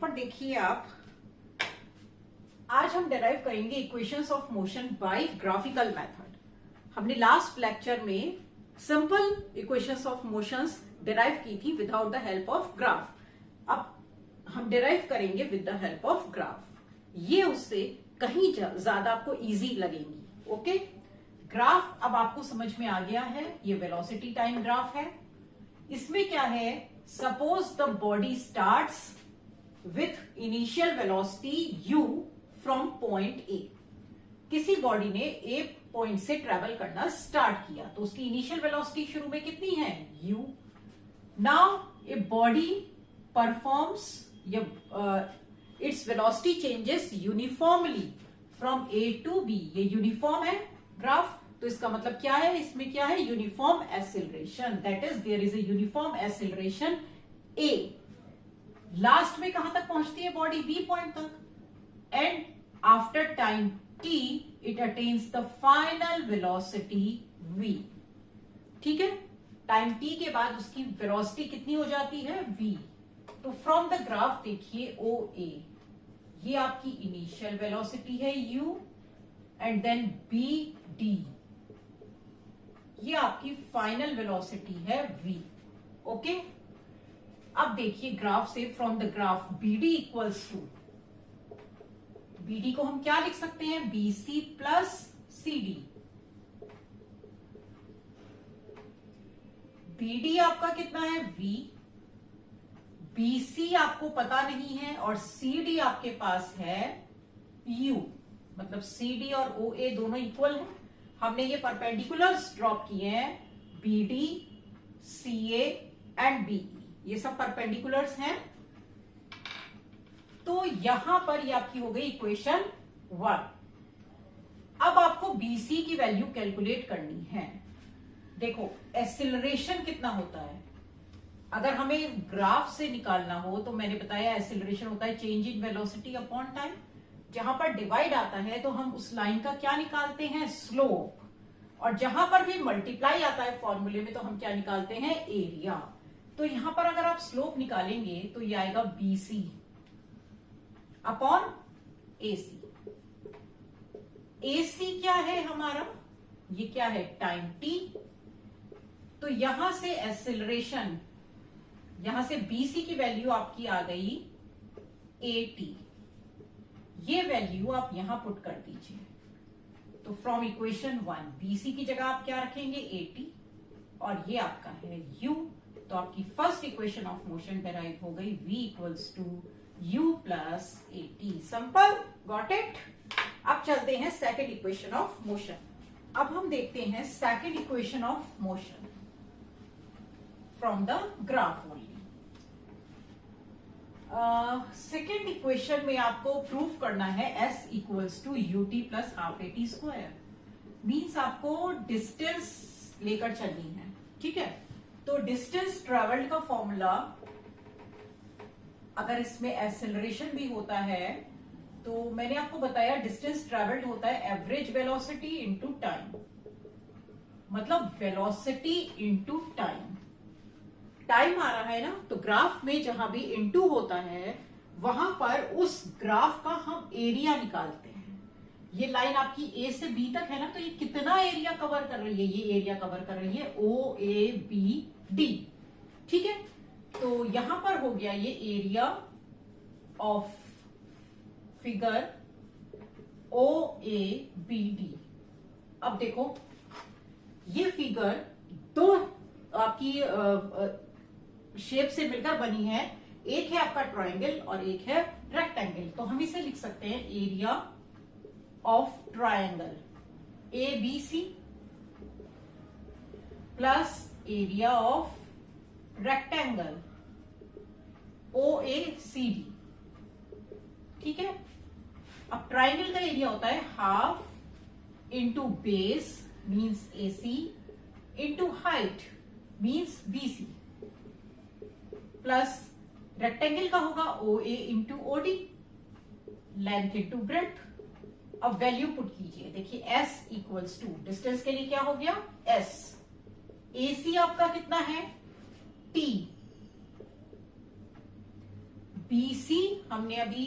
पर देखिए आप, आज हम डिराइव करेंगे equations of motion by graphical method. हमने लास्ट लेक्चर में simple equations of motions derive की थी without the help of graph. अब हम डिराइव करेंगे with the help of graph. ये उससे कहीं ज्यादा आपको इजी लगेंगी। ओके, ग्राफ अब आपको समझ में आ गया है। ये वेलोसिटी टाइम ग्राफ है। इसमें क्या है, suppose the body starts with initial velocity u from point A. किसी बॉडी ने ए पॉइंट से ट्रेवल करना स्टार्ट किया तो उसकी इनिशियल वेलोसिटी शुरू में कितनी है, u। Now a body performs its velocity changes uniformly from A to B. ये यूनिफॉर्म है ग्राफ, तो इसका मतलब क्या है, इसमें क्या है, uniform acceleration. That is there is a uniform acceleration a. Last में कहां तक पहुंचती है बॉडी, बी पॉइंट तक। And after time t it attains the final velocity v। ठीक है, टाइम टी के बाद उसकी वेलोसिटी कितनी हो जाती है, v। तो फ्रॉम द ग्राफ देखिए ओ ए, ये आपकी इनिशियल वेलोसिटी है u, and then B D, ये आपकी फाइनल वेलोसिटी है v। ओके, अब देखिए ग्राफ से, from the graph B D equals to, B D को हम क्या लिख सकते हैं, B C plus C D. B D आपका कितना है, v, बी सी आपको पता नहीं है, और सी डी आपके पास है u। मतलब सी डी और ओ ए दोनों इक्वल है। हमने ये परपेंडिकुलर्स ड्रॉप किए हैं, B D, C A and B E, ये सब परपेंडिकुलर्स हैं। तो यहां पर ये आपकी हो गई इक्वेशन 1। अब आपको बीसी की वैल्यू कैलकुलेट करनी है। देखो एक्सिलरेशन कितना होता है, अगर हमें ग्राफ से निकालना हो तो मैंने बताया एक्सिलरेशन होता है change in velocity upon time. जहां पर डिवाइड आता है तो हम उस लाइन का क्या निकालते हैं, स्लोप। और जहां पर भी मल्टीप्लाई आता है फॉर्मूले में तो हम क्या निकालते हैं, एरिया। तो यहां पर अगर आप स्लोप निकालेंगे तो ये आएगा बीसी अपॉन एसी। एसी क्या है हमारा, ये क्या है, टाइम टी। तो यहां से एक्सिलरेशन, यहां से बीसी की वैल्यू आपकी आ गई एटी। ये वैल्यू आप यहां पुट कर दीजिए। तो फ्रॉम इक्वेशन 1 बीसी की जगह आप क्या रखेंगे, 80, और ये आपका है u। तो आपकी first equation of motion derive हो गई, v equals to u plus 80। Simple, got it. अब चलते हैं सेकेंड इक्वेशन ऑफ मोशन। अब हम देखते हैं second equation of motion from the graph only. Second equation में आपको प्रूफ करना है s equals to u t plus half a t square. Means आपको डिस्टेंस लेकर चलनी है। ठीक है, तो डिस्टेंस ट्रेवल्ड का फॉर्मूला, अगर इसमें एक्सेलरेशन भी होता है तो मैंने आपको बताया डिस्टेंस ट्रेवल्ड होता है एवरेज वेलोसिटी इनटू टाइम। मतलब वेलोसिटी इनटू टाइम। टाइम आ रहा है ना, तो ग्राफ में जहां भी इनटू होता है वहां पर उस ग्राफ का हम एरिया निकालते हैं। ये लाइन आपकी ए से बी तक है ना, तो ये कितना एरिया कवर कर रही है, ये एरिया कवर कर रही है ओ ए बी डी। ठीक है, तो यहां पर हो गया ये area of figure O A B D. अब देखो ये फिगर दो आपकी शेप से मिलकर बनी है। एक है आपका ट्रायंगल और एक है रेक्टेंगल। तो हम इसे लिख सकते हैं area of triangle A B C plus area of rectangle O A C D. ठीक है, अब ट्रायंगल का एरिया होता है half into base means A C into height means B C, plus rectangle का होगा O A into O D, length into breadth. अब value put कीजिए, देखिए s इक्वल्स टू, डिस्टेंस के लिए क्या हो गया, s। AC आपका कितना है, t। BC हमने अभी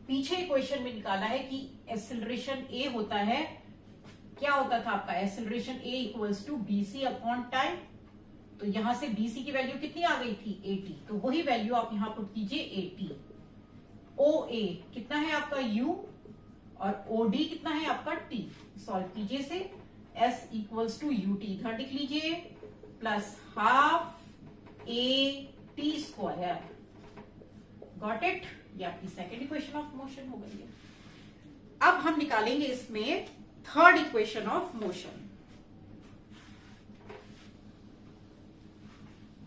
पीछे इक्वेशन में निकाला है कि एक्सेलरेशन A होता है, क्या होता था आपका acceleration A equals to BC upon time. तो यहां से BC की वैल्यू कितनी आ गई थी 80, तो वही वैल्यू आप यहां पुट कीजिए 80। OA कितना है आपका U और OD कितना है आपका T। सॉल्व कीजिए से S इक्वल्स टू UT इधर लिख लीजिए plus half AT square. Got it, ये आपकी सेकेंड इक्वेशन ऑफ मोशन हो गई है। अब हम निकालेंगे इसमें थर्ड इक्वेशन ऑफ मोशन।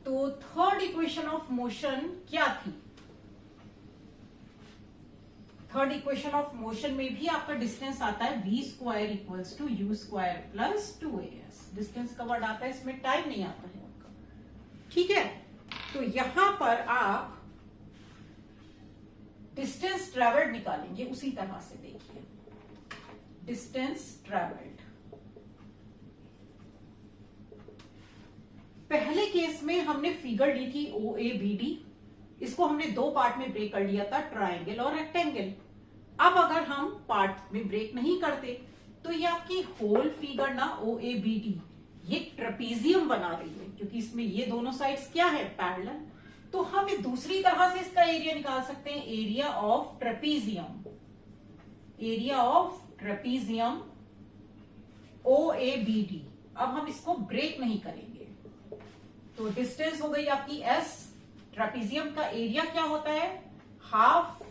तो थर्ड इक्वेशन ऑफ मोशन क्या थी? थर्ड इक्वेशन ऑफ मोशन में भी आपका डिस्टेंस आता है v square equals to u square plus 2as। Distance का वर्ड आता है, इसमें टाइम नहीं आता है आपका, ठीक है। तो यहां पर आप डिस्टेंस ट्रेवल्ड निकालेंगे उसी तरह से। देखिए डिस्टेंस ट्रेवल्ड, पहले केस में हमने फिगर ली थी OABD, इसको हमने दो पार्ट में ब्रेक कर लिया था, ट्रायंगल और रेक्टेंगल। अब अगर हम पार्ट में ब्रेक नहीं करते तो ये आपकी होल फिगर ना OABD ये ट्रेपीजियम बना रही है, क्योंकि इसमें ये दोनों साइड्स क्या है पैरेलल। तो हम ये दूसरी तरह से इसका एरिया निकाल सकते हैं, area of trapezium, area of trapezium OABD। अब हम इसको ब्रेक नहीं करेंगे, तो डिस्टेंस हो गई आपकी S। ट्रेपीजियम का एरिया क्या होता है, half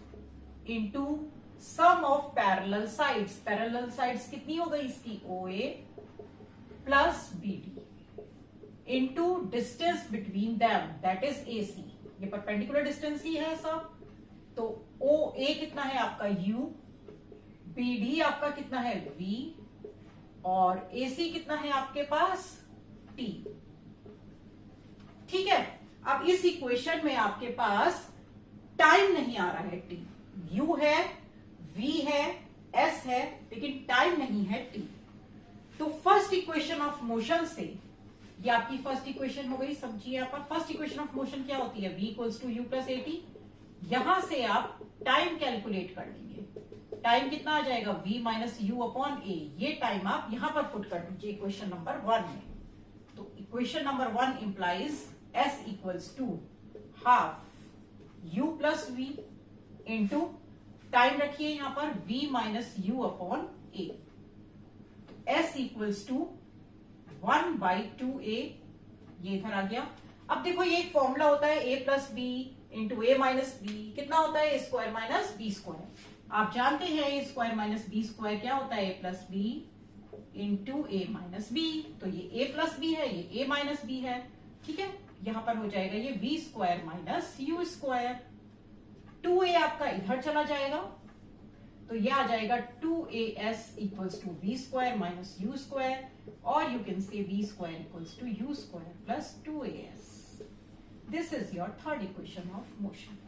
into sum of parallel sides. Parallel sides कितनी हो गई इसकी OA plus BD into distance between them that is AC। ये परपेंडिकुलर डिस्टेंस ही है सब। तो OA कितना है आपका U, BD आपका कितना है V और AC कितना है आपके पास T, ठीक है। अब इस इक्वेशन में आपके पास टाइम नहीं आ रहा है, T, U है, V है, S है, लेकिन टाइम नहीं है T। तो फर्स्ट इक्वेशन ऑफ मोशन से, ये आपकी फर्स्ट इक्वेशन हो गई। समझिए यहाँ पर फर्स्ट इक्वेशन ऑफ मोशन क्या होती है, V equals to U plus AT। यहां से आप टाइम कैलकुलेट कर लेंगे, टाइम कितना आ जाएगा V minus U upon A। ये टाइम आप यहां पर पुट कर दीजिए इक्वेशन नंबर 1 में। तो equation number 1 implies S equals to half U plus V into time रखिए यहां पर V minus U upon A। S equals to 1/2A, ये इधर आ गया। अब देखो ये एक फॉर्मूला होता है A plus B into A minus B, कितना होता है A square minus B square. आप जानते हैं A square minus B square क्या होता है, A plus B into A minus B. तो ये A प्लस बी है, ये A माइनस बी है, ठीक है। यहां पर हो जाएगा ये V square minus U square. 2A आपका इधर चला जाएगा, तो ये आ जाएगा 2AS equals to V square minus U square, और you can say V square equals to U square plus 2AS। This is your third equation of motion.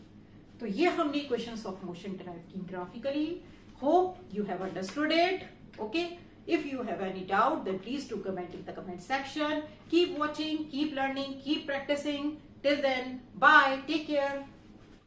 तो ये हमने इक्वेशंस ऑफ मोशन डिराइव की graphically. Hope you have understood it, okay. If you have any doubt, then please do comment in the comment section. Keep watching, keep learning, keep practicing. Till then, bye, take care.